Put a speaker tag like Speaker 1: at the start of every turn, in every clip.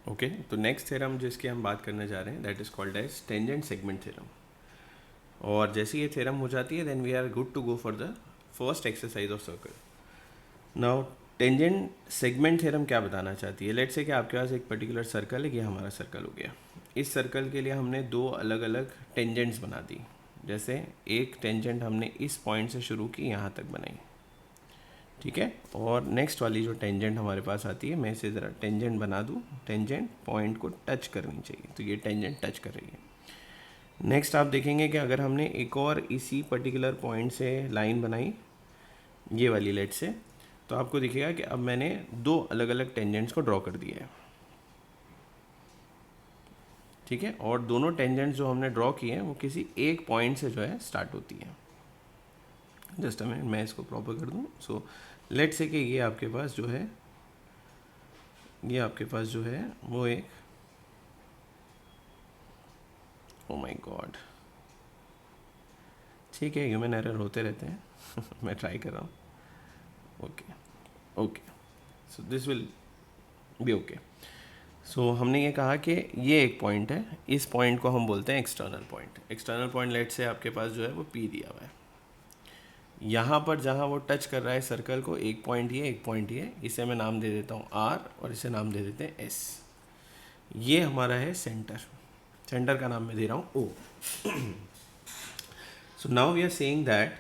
Speaker 1: Okay, तो next theorem जिसकी हम बात करने जा रहे हैं that is called as tangent segment theorem. और जैसे ये थ्योरम हो जाती है then we are good to go for the first exercise of circle. Now tangent segment theorem क्या बताना चाहती है? लेट्स से कि आपके पास एक पर्टिकुलर सर्कल है, ये हमारा सर्कल हो गया। इस सर्कल के लिए हमने दो अलग अलग टेंजेंट्स बना दी। जैसे एक टेंजेंट हमने इस पॉइंट से शुरू की, यहाँ तक बनाई, ठीक है। और नेक्स्ट वाली जो टेंजेंट हमारे पास आती है, मैं इसे ज़रा टेंजेंट बना दूँ, टेंजेंट पॉइंट को टच करनी चाहिए, तो ये टेंजेंट टच कर रही है। नेक्स्ट आप देखेंगे कि अगर हमने एक और इसी पर्टिकुलर पॉइंट से लाइन बनाई, ये वाली लेट से, तो आपको दिखेगा कि अब मैंने दो अलग अलग टेंजेंट्स को ड्रॉ कर दिया है, ठीक है। और दोनों टेंजेंट्स जो हमने ड्रॉ किए हैं वो किसी एक पॉइंट से जो है स्टार्ट होती है। जस्ट अ मिनट, मैं इसको प्रॉपर कर दूँ। सो लेट से कि ये आपके पास जो है, ये आपके पास जो है वो एक, ओ माय गॉड, ठीक है, ह्यूमन एरर होते रहते हैं मैं ट्राई कर रहा हूँ। Okay okay, so this will be okay. So हमने ये कहा कि ये एक पॉइंट है, इस पॉइंट को हम बोलते हैं external point. External point let से आपके पास जो है वो पी दिया हुआ है। यहाँ पर जहाँ वो टच कर रहा है सर्कल को, एक पॉइंट ये, एक पॉइंट ये, इसे मैं नाम दे देता हूँ आर और इसे नाम दे देते हैं एस। ये हमारा है सेंटर, सेंटर का नाम मैं दे रहा हूँ O. So now we are saying that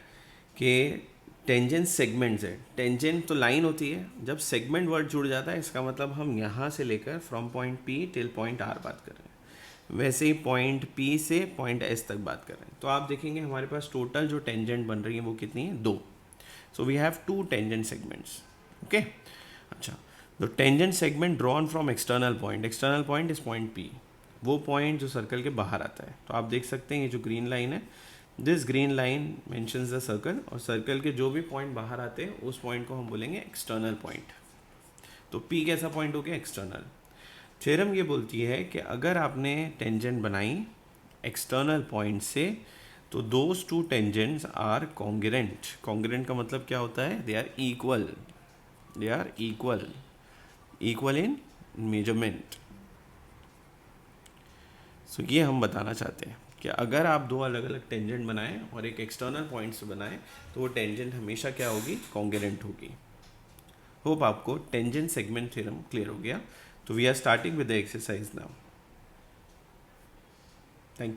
Speaker 1: कि टेंजेंट सेगमेंट्स है। टेंजेंट तो लाइन होती है, जब सेगमेंट वर्ड जुड़ जाता है इसका मतलब हम यहाँ से लेकर from point P till point R बात कर रहे हैं, वैसे ही पॉइंट पी से पॉइंट एस तक बात कर रहे हैं। तो आप देखेंगे हमारे पास टोटल जो टेंजेंट बन रही है वो कितनी है, दो। So we have two tangent segments, okay. अच्छा, the tangent segment drawn from external point, external point is point P, वो पॉइंट जो सर्कल के बाहर आता है। तो आप देख सकते हैं ये जो ग्रीन लाइन है, this green line mentions the circle, और सर्कल के जो भी पॉइंट बाहर आते हैं उस पॉइंट को हम बोलेंगे एक्सटर्नल पॉइंट। तो पी कैसा पॉइंट हो गया, एक्सटर्नल। थ्योरम ये बोलती है कि अगर आपने टेंजेंट बनाई एक्सटर्नल पॉइंट से तो those two tangents are congruent. Congruent का मतलब क्या होता है, they are equal, they are equal, equal in measurement. So ये हम बताना चाहते हैं कि अगर आप दो अलग अलग टेंजेंट बनाएं और एक एक्सटर्नल पॉइंट से बनाएं तो वो टेंजेंट हमेशा क्या होगी, कॉन्ग्रुएंट होगी। होप आपको टेंजेंट सेगमेंट थ्योरम क्लियर हो गया। तो we are starting with the exercise now. Thank you.